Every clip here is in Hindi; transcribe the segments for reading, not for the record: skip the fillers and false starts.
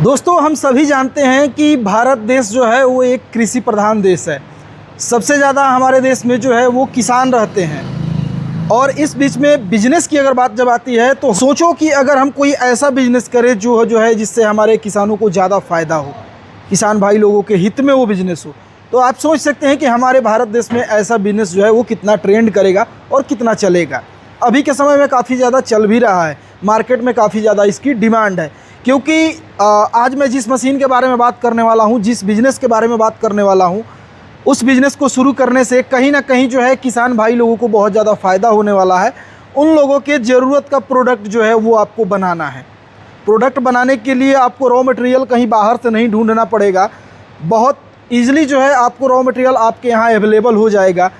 दोस्तों, हम सभी जानते हैं कि भारत देश जो है वो एक कृषि प्रधान देश है। सबसे ज़्यादा हमारे देश में जो है वो किसान रहते हैं। और इस बीच में बिजनेस की अगर बात जब आती है तो सोचो कि अगर हम कोई ऐसा बिजनेस करें जो है जिससे हमारे किसानों को ज़्यादा फ़ायदा हो, किसान भाई लोगों के हित में वो बिज़नेस हो, तो आप सोच सकते हैं कि हमारे भारत देश में ऐसा बिज़नेस जो है वो कितना ट्रेंड करेगा और कितना चलेगा। अभी के समय में काफ़ी ज़्यादा चल भी रहा है, मार्केट में काफ़ी ज़्यादा इसकी डिमांड है। क्योंकि आज मैं जिस मशीन के बारे में बात करने वाला हूँ, जिस बिज़नेस के बारे में बात करने वाला हूँ, उस बिज़नेस को शुरू करने से कहीं ना कहीं जो है किसान भाई लोगों को बहुत ज़्यादा फ़ायदा होने वाला है। उन लोगों के ज़रूरत का प्रोडक्ट जो है वो आपको बनाना है। प्रोडक्ट बनाने के लिए आपको रॉ मटेरियल कहीं बाहर से नहीं ढूंढना पड़ेगा। बहुत ईज़िली जो है आपको रॉ मटेरियल आपके यहाँ अवेलेबल हो जाएगा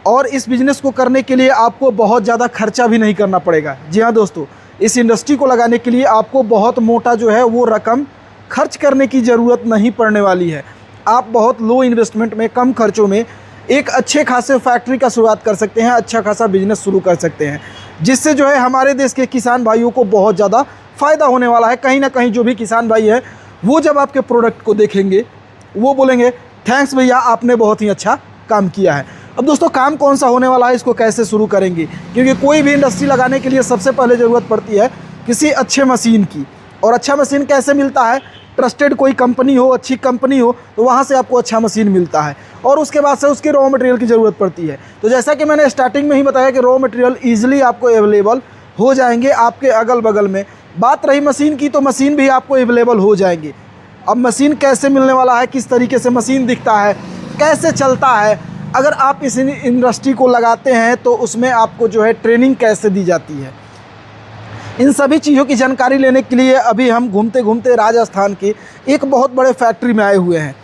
और इस बिज़नेस को करने के लिए आपको बहुत ज़्यादा खर्चा भी नहीं करना पड़ेगा। जी हाँ दोस्तों, इस इंडस्ट्री को लगाने के लिए आपको बहुत मोटा जो है वो रकम खर्च करने की ज़रूरत नहीं पड़ने वाली है। आप बहुत लो इन्वेस्टमेंट में, कम खर्चों में एक अच्छे खासे फैक्ट्री का शुरुआत कर सकते हैं, अच्छा खासा बिजनेस शुरू कर सकते हैं, जिससे जो है हमारे देश के किसान भाइयों को बहुत ज़्यादा फ़ायदा होने वाला है। कहीं ना कहीं जो भी किसान भाई है वो जब आपके प्रोडक्ट को देखेंगे वो बोलेंगे थैंक्स भैया, आपने बहुत ही अच्छा काम किया है। अब दोस्तों, काम कौन सा होने वाला है, इसको कैसे शुरू करेंगे, क्योंकि कोई भी इंडस्ट्री लगाने के लिए सबसे पहले ज़रूरत पड़ती है किसी अच्छे मशीन की। और अच्छा मशीन कैसे मिलता है? ट्रस्टेड कोई कंपनी हो, अच्छी कंपनी हो, तो वहाँ से आपको अच्छा मशीन मिलता है। और उसके बाद से उसके रॉ मटेरियल की ज़रूरत पड़ती है। तो जैसा कि मैंने स्टार्टिंग में ही बताया कि रॉ मटेरियल ईजिली आपको अवेलेबल हो जाएंगे आपके अगल बगल में। बात रही मशीन की, तो मशीन भी आपको अवेलेबल हो जाएंगी। अब मशीन कैसे मिलने वाला है, किस तरीके से मशीन दिखता है, कैसे चलता है, अगर आप इस इंडस्ट्री को लगाते हैं तो उसमें आपको जो है ट्रेनिंग कैसे दी जाती है, इन सभी चीज़ों की जानकारी लेने के लिए अभी हम घूमते घूमते राजस्थान के एक बहुत बड़े फैक्ट्री में आए हुए हैं।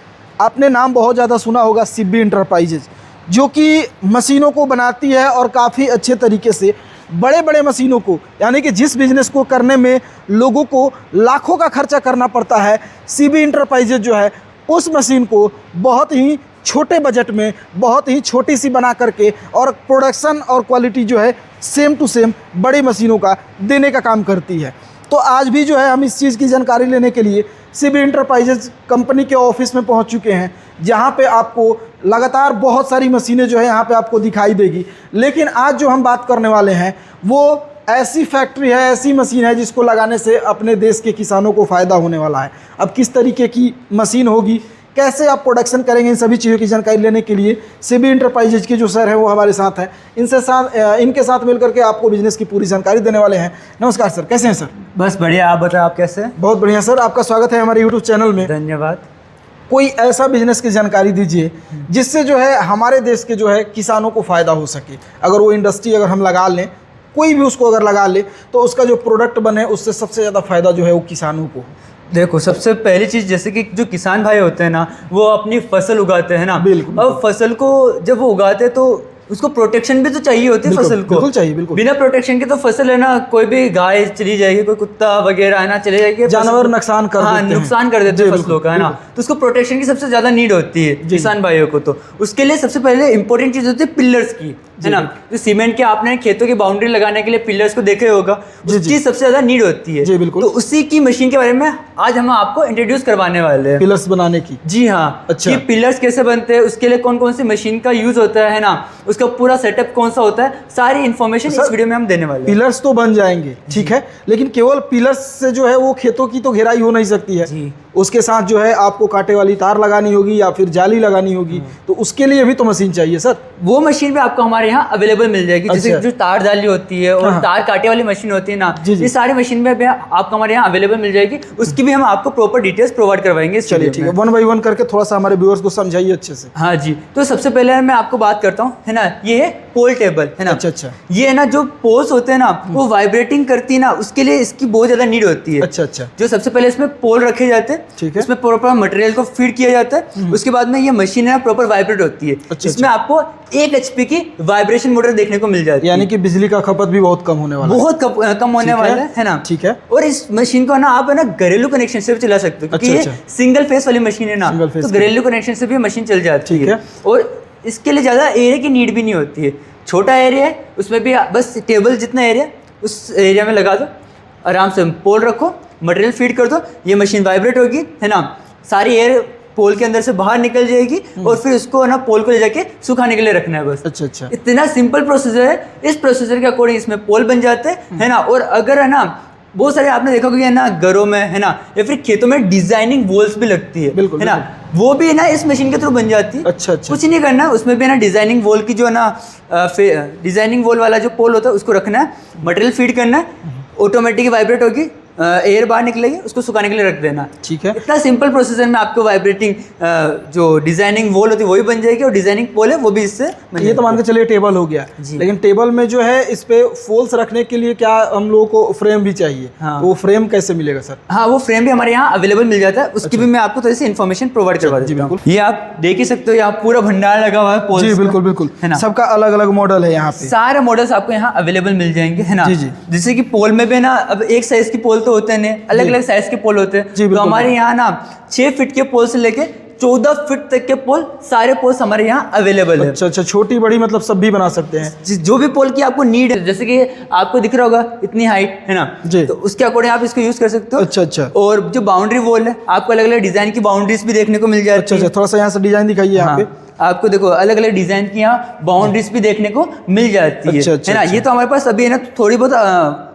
आपने नाम बहुत ज़्यादा सुना होगा, सिब्बी इंटरप्राइजेज, जो कि मशीनों को बनाती है और काफ़ी अच्छे तरीके से बड़े बड़े मशीनों को, यानी कि जिस बिज़नेस को करने में लोगों को लाखों का खर्चा करना पड़ता है, सिब्बी इंटरप्राइजेज जो है उस मशीन को बहुत ही छोटे बजट में, बहुत ही छोटी सी बना करके और प्रोडक्शन और क्वालिटी जो है सेम टू सेम बड़ी मशीनों का देने का काम करती है। तो आज भी जो है हम इस चीज़ की जानकारी लेने के लिए सिब्बी इंटरप्राइजेज कंपनी के ऑफिस में पहुंच चुके हैं, जहां पे आपको लगातार बहुत सारी मशीनें जो है यहाँ पे आपको दिखाई देगी। लेकिन आज जो हम बात करने वाले हैं वो ऐसी फैक्ट्री है, ऐसी मशीन है जिसको लगाने से अपने देश के किसानों को फ़ायदा होने वाला है। अब किस तरीके की मशीन होगी, कैसे आप प्रोडक्शन करेंगे, इन सभी चीज़ों की जानकारी लेने के लिए सिब्बी इंटरप्राइजेज के जो सर हैं वो हमारे साथ हैं। इनके साथ मिलकर के आपको बिजनेस की पूरी जानकारी देने वाले हैं। नमस्कार सर, कैसे हैं सर? बस बढ़िया, आप बताएं आप कैसे हैं? बहुत बढ़िया सर, आपका स्वागत है हमारे यूट्यूब चैनल में। धन्यवाद। कोई ऐसा बिजनेस की जानकारी दीजिए जिससे जो है हमारे देश के जो है किसानों को फ़ायदा हो सके। अगर वो इंडस्ट्री अगर हम लगा लें, कोई भी उसको अगर लगा ले, तो उसका जो प्रोडक्ट बने उससे सबसे ज़्यादा फ़ायदा जो है वो किसानों को। देखो, सबसे पहली चीज़ जैसे कि जो किसान भाई होते हैं ना, वो अपनी फसल उगाते हैं ना। बिल्कुल। और फसल को जब वो उगाते हैं तो उसको प्रोटेक्शन भी तो चाहिए होती है फसल को। बिल्कुल चाहिए, बिल्कुल। बिना प्रोटेक्शन के तो फसल है ना, कोई भी गाय चली जाएगी, कोई कुत्ता वगैरह है ना चले जाएगी, जानवर नुकसान कर देते हैं। नुकसान कर देते हैं फसलों का, है ना। तो उसको प्रोटेक्शन की सबसे ज़्यादा नीड होती है किसान भाइयों को। तो उसके लिए सबसे पहले इंपॉर्टेंट चीज़ होती है पिलर्स की, है ना। जो सीमेंट के आपने खेतों की बाउंड्री लगाने के लिए पिलर्स को देखे होगा, उसकी सबसे ज़्यादा नीड होती है। जी बिल्कुल। तो उसी की मशीन के बारे में आज हम आपको इंट्रोड्यूस करवाने वाले हैं, पिलर्स बनाने की। जी हाँ। अच्छा। ये पिलर्स कैसे बनते हैं, उसके लिए कौन कौन सी मशीन का यूज होता है ना, उसका पूरा सेटअप कौन सा होता है, सारी इन्फॉर्मेशन इस वीडियो में हम देने वाले हैं। पिलर्स तो बन जाएंगे, ठीक है, लेकिन केवल पिलर्स से जो है वो खेतों की तो घेराई हो नहीं सकती है जी। उसके साथ जो है आपको कांटे वाली तार लगानी होगी या फिर जाली लगानी होगी, तो उसके लिए भी तो मशीन चाहिए सर। वो मशीन भी आपको हमारे यहाँ अवेलेबल मिल जाएगी। अच्छा। जैसे जो तार जाली होती है और तार काटे वाली मशीन होती है ना, ये सारी मशीन में भी आपको हमारे यहाँ अवेलेबल मिल जाएगी। उसकी भी हम आपको प्रॉपर डिटेल्स प्रोवाइड करवाएंगे। चलिए ठीक है, 1 बाय 1 करके थोड़ा सा हमारे व्यूअर्स को समझाइए अच्छे से। हाँ जी। तो सबसे पहले मैं आपको बात करता हूँ, है ना, ये है पोल टेबल, है ना। अच्छा। ये है ना, जो पोल्स होते हैं ना वो वाइब्रेटिंग करती है ना, उसके लिए इसकी बहुत ज्यादा नीड होती है। अच्छा। जो सबसे पहले इसमें पोल रखे जाते हैं, ठीक है, इसमें प्रॉपर मटेरियल को फीड किया जाता है। उसके बाद में ये मशीन है प्रॉपर वाइब्रेट होती है। इसमें आपको 1 HP की वाइब्रेशन मोटर देखने को मिल जाती है, यानी कि बिजली का खपत भी बहुत कम होने वाला है। बहुत कम होने वाला है ना। ठीक है। और इस मशीन को ना आप है ना घरेलू कनेक्शन से भी चला सकते हो, क्योंकि ये सिंगल फेस वाली मशीन है ना, तो घरेलू कनेक्शन से भी मशीन चल जाती है। और इसके लिए ज़्यादा एरिया की नीड भी नहीं होती है। छोटा एरिया है, उसमें भी बस टेबल जितना एरिया उस एरिया में लगा दो, आराम से पोल रखो मटेरियल फीड कर दो, ये मशीन वाइब्रेट होगी, है ना, सारी एयर पोल के अंदर से बाहर निकल जाएगी और फिर उसको ना पोल को ले जाके सुखाने के लिए रखना है बस। अच्छा अच्छा, इतना सिंपल प्रोसीजर है। इस प्रोसीजर के अकॉर्डिंग इसमें पोल बन जाते हैं, है ना। और अगर है ना बहुत सारे आपने देखा होगा, है ना, घरों में, है ना, या फिर खेतों में डिजाइनिंग वॉल्स भी लगती है, बिल्कुल, है ना, वो भी है ना इस मशीन के थ्रू बन जाती है। अच्छा अच्छा, कुछ नहीं करना, उसमें भी है ना डिजाइनिंग वॉल की जो है ना डिजाइनिंग वॉल वाला जो पोल होता है उसको रखना है, मटेरियल फीड करना है, ऑटोमेटिक वाइब्रेट होगी, एयर बाहर निकलेगी, उसको सुखाने के लिए रख देना। ठीक है। इतना सिंपल प्रोसीजर में आपको वाइब्रेटिंग जो डिजाइनिंग वॉल होती है वही बन जाएगी और डिजाइनिंग पोल है वो भी इससे बन ये तो मान के चलिए टेबल हो गया, लेकिन टेबल में जो है इस पे फॉल्स रखने के लिए क्या हम लोगों को फ्रेम भी चाहिए? हाँ। तो वो फ्रेम कैसे मिलेगा सर? हाँ, वो फ्रेम भी हमारे यहाँ अवेलेबल मिल जाता है, उसकी भी मैं आपको थोड़ी सी इन्फॉर्मेशन प्रोवाइड करवा देता हूँ। ये आप देख ही सकते हो, यहाँ पूरा भंडार लगा हुआ है पोल्स जी का। बिल्कुल बिल्कुल, है ना, सबका अलग अलग मॉडल है यहाँ पे, सारे मॉडल्स आपको यहाँ अवेलेबल मिल जाएंगे, है ना। जी जी। जैसे कि पोल में भी ना अब एक साइज की पोल तो होते हैं, अलग अलग साइज के पोल होते हैं। जी, तो बिल्कुल। हमारे यहाँ ना 6 फीट के पोल से लेके 14 फीट तक के पोल, सारे पोल्स हमारे यहाँ अवेलेबल है। अच्छा अच्छा, छोटी बड़ी मतलब सब भी बना सकते हैं, जो भी पोल की आपको नीड है, जैसे कि आपको दिख रहा होगा इतनी हाइट, है ना, जी। तो उसके अकॉर्डिंग आप इसको यूज कर सकते हो। अच्छा अच्छा, और जो बाउंड्री वॉल है आपको अलग अलग डिजाइन की बाउंड्रीज भी देखने को मिल जाती अच्छा है। अच्छा, थोड़ा सा यहाँ से डिजाइन दिखाइए यहाँ पे। आपको देखो अलग अलग डिजाइन की यहाँ बाउंड्रीज भी देखने को मिल जाती है, अच्छा, अच्छा, है ना। अच्छा। ये तो हमारे पास अभी है ना थोड़ी बहुत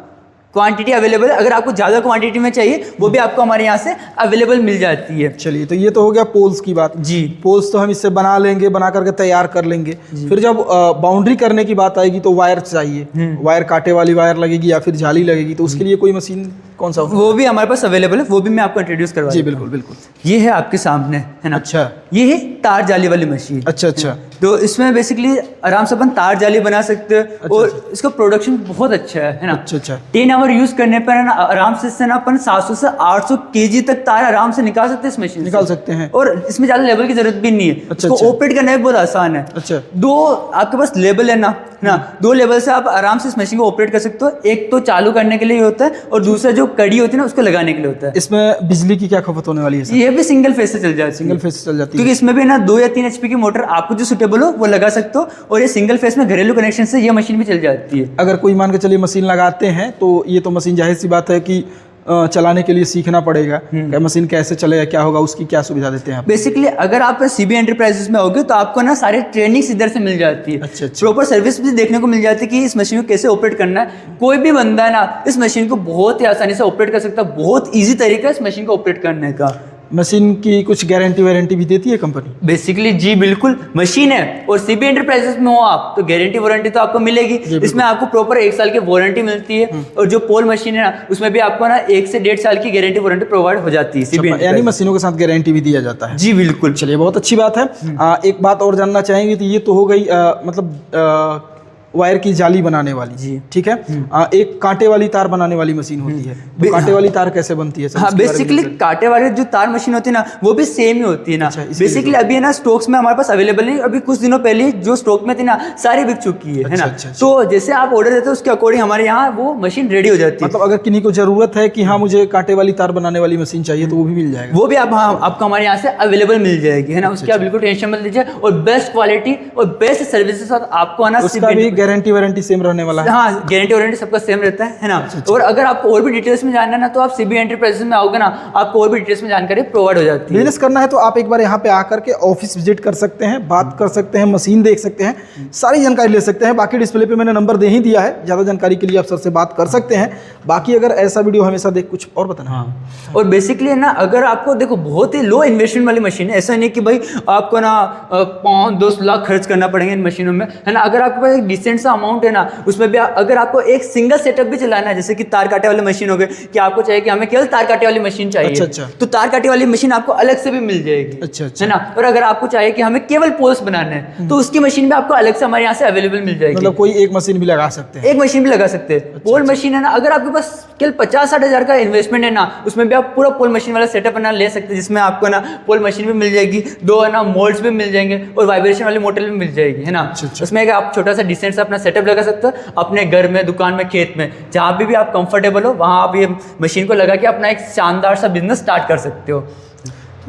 क्वांटिटी अवेलेबल है, अगर आपको ज़्यादा क्वांटिटी में चाहिए वो भी आपको हमारे यहाँ से अवेलेबल मिल जाती है। चलिए, तो ये तो हो गया पोल्स की बात। जी, पोल्स तो हम इससे बना लेंगे, बना करके तैयार कर लेंगे। फिर जब बाउंड्री करने की बात आएगी तो वायर चाहिए, वायर कांटे वाली वायर लगेगी या फिर जाली लगेगी, तो उसके लिए कोई मशीन कौन सा? वो भी हमारे पास अवेलेबल है, वो भी मैं आपको इंट्रोड्यूस करवा जी देता हूँ। बिल्कुल बिल्कुल। ये है आपके सामने, है ना। अच्छा, ये है तार जाली वाली मशीन। अच्छा अच्छा, तो इसमें बेसिकली आराम से अपन तार जाली बना सकते हैं और इसका प्रोडक्शन बहुत अच्छा है ना। अच्छा अच्छा, 10 आवर यूज करने पर ना आराम से इससे ना अपन 700 से 800 केजी तक तार आराम से निकाल सकते हैं इस मशीन निकाल सकते हैं। और इसमें ज्यादा लेवल की जरूरत भी नहीं है। अच्छा, इसको अच्छा। ऑपरेट करना भी बहुत आसान है। अच्छा, दो आपके पास लेवल है ना, 2 लेवल से आप आराम से इस मशीन को ऑपरेट कर सकते हो। एक तो चालू करने के लिए होता है और दूसरा जो कड़ी होती है ना उसको लगाने के लिए होता है। इसमें बिजली की क्या खपत होने वाली है सर? ये भी सिंगल फेस से चल जाती है। सिंगल फेस से चल जाती है, क्योंकि इसमें भी ना 2 या 3 HP की मोटर आपको जो सुटेबल हो वो लगा सकते हो और ये सिंगल फेस में घरेलू कनेक्शन से ये मशीन भी चल जाती है। अगर कोई मान के चलिए मशीन लगाते हैं तो ये तो मशीन जाहिर सी बात है कि चलाने के लिए सीखना पड़ेगा, क्या मशीन कैसे चलेगा, क्या होगा, उसकी क्या सुविधा देते हैं आप? बेसिकली अगर आप CB एंटरप्राइजेस में होगे तो आपको ना सारे ट्रेनिंग इधर से मिल जाती है। अच्छा अच्छा, प्रॉपर सर्विस भी देखने को मिल जाती है कि इस मशीन को कैसे ऑपरेट करना है। कोई भी बंदा है ना इस मशीन को बहुत ही आसानी से ऑपरेट कर सकता है। बहुत ईजी तरीका है इस मशीन को ऑपरेट करने का। मशीन की कुछ गारंटी वारंटी भी देती है कंपनी? बेसिकली जी बिल्कुल, मशीन है और CB एंटरप्राइजेस में हो आप तो गारंटी वारंटी तो आपको मिलेगी। इसमें आपको प्रॉपर 1 साल की वारंटी मिलती है और जो पोल मशीन है ना उसमें भी आपको ना 1 से 1.5 साल की गारंटी वारंटी प्रोवाइड हो जाती है CB यानी एंटरप्राइजेस। मशीनों के साथ गारंटी भी दिया जाता है? जी बिल्कुल। चलिए, बहुत अच्छी बात है। एक बात और जानना चाहेंगे, तो ये तो हो गई मतलब वायर की जाली बनाने वाली, जी ठीक है। एक कांटे वाली तार बनाने वाली मशीन होती है, तो कांटे वाली तार कैसे बनती है सर? हाँ, इसके बारे में बेसिकली बताइए। कांटे वाली जो तार मशीन होती है ना वो भी सेम ही होती है ना। अच्छा, इसके लिए बेसिकली अभी है ना स्टॉक्स में हमारे पास अवेलेबल नहीं, अभी कुछ दिनों पहले जो स्टॉक में थी ना सारी बिक चुकी है ना। अच्छा, अच्छा। तो जैसे आप ऑर्डर देते हो उसके अकॉर्डिंग हमारे यहाँ वो मशीन रेडी हो जाती है। मतलब अगर किन्हीं को जरूरत है कि हाँ मुझे कांटे वाली तार बनाने वाली मशीन चाहिए तो वो भी मिल जाएगा? वो भी आप हाँ आपको हमारे यहाँ से अवेलेबल मिल जाएगी, है ना। उसकी आप बिल्कुल टेंशन मत लीजिए और बेस्ट क्वालिटी और बेस्ट सर्विस के साथ आपको है ना उसका भी गारंटी वारंटी सेम रहने वाला है? हाँ, गारंटी वारंटी सबका सेम रहता है ना। और अगर आपको और भी डिटेल्स में जानना है ना तो आप CB एंटरप्राइजेस में आओगे ना आपको और भी डिटेल्स में जानकारी प्रोवाइड हो जाती है। बिजनेस करना है तो आप एक बार यहाँ पे आकर के ऑफिस विजिट कर सकते हैं, बात कर सकते हैं, मशीन देख सकते हैं, सारी जानकारी ले सकते हैं। बाकी डिस्प्ले पे मैंने नंबर दे ही दिया है, ज़्यादा जानकारी के लिए आप सर से बात कर सकते हैं। बाकी अगर ऐसा वीडियो हमेशा देख कुछ और बताना। हाँ, और बेसिकली ना अगर आपको देखो बहुत ही लो इन्वेस्टमेंट वाली मशीन है, ऐसा नहीं कि भाई आपको ना 5-10 लाख खर्च करना पड़ेंगे इन मशीनों में, है ना। अगर आपके पास एक डिसेंट सा अमाउंट है ना उसमें भी अगर आपको एक सिंगल सेटअप भी चलाना है, जैसे कि तार काटे वाली मशीन हो गई कि आपको चाहिए कि हमें केवल तार काटे वाली मशीन चाहिए, अच्छा, अच्छा। तो तार काटे वाली मशीन आपको अलग से भी मिल जाएगी, अच्छा, अच्छा। है ना। और अगर आपको चाहिए कि हमें केवल पोल्स बनाने हैं तो उसकी मशीन भी आपको अलग से हमारे यहाँ से अवेलेबल मिल जाएगी। मतलब कोई एक मशीन भी लगा सकते हैं? एक मशीन भी लगा सकते हैं। पोल मशीन है ना, अगर आपके पास केवल 50-60 हज़ार का इन्वेस्टमेंट है ना उसमें भी आप पूरा पोल मशीन वाला सेटअप है ना ले सकते हैं, जिसमें आपको ना पोल मशीन भी मिल जाएगी, 2 है ना मोल्ड्स भी मिल जाएंगे और वाइब्रेशन वाली मोटर भी मिल जाएगी, है ना। उसमें एक आप छोटा सा डिसेंट सा अपना सेटअप लगा सकते हो अपने घर में, दुकान में, खेत में, जहाँ भी आप कंफर्टेबल हो वहाँ आप ये मशीन को लगा के अपना एक शानदार सा बिजनेस स्टार्ट कर सकते हो।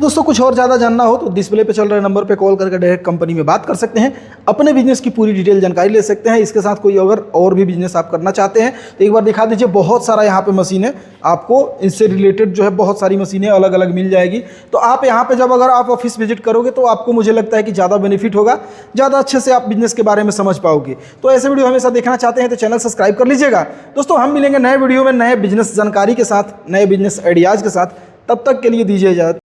दोस्तों कुछ और ज़्यादा जानना हो तो डिस्प्ले पे चल रहे नंबर पे कॉल करके डायरेक्ट कंपनी में बात कर सकते हैं, अपने बिजनेस की पूरी डिटेल जानकारी ले सकते हैं। इसके साथ कोई अगर और भी बिजनेस आप करना चाहते हैं तो एक बार दिखा दीजिए, बहुत सारा यहाँ पे मशीन है, आपको इससे रिलेटेड जो है बहुत सारी मशीनें अलग अलग मिल जाएगी। तो आप यहाँ पे जब अगर आप ऑफिस विजिट करोगे तो आपको मुझे लगता है कि ज़्यादा बेनिफिट होगा, ज़्यादा अच्छे से आप बिजनेस के बारे में समझ पाओगे। तो ऐसे वीडियो हमेशा देखना चाहते हैं तो चैनल सब्सक्राइब कर लीजिएगा। दोस्तों हम मिलेंगे नए वीडियो में नए बिजनेस जानकारी के साथ, नए बिजनेस आइडियाज़ के साथ। तब तक के लिए दीजिए इजाज़त।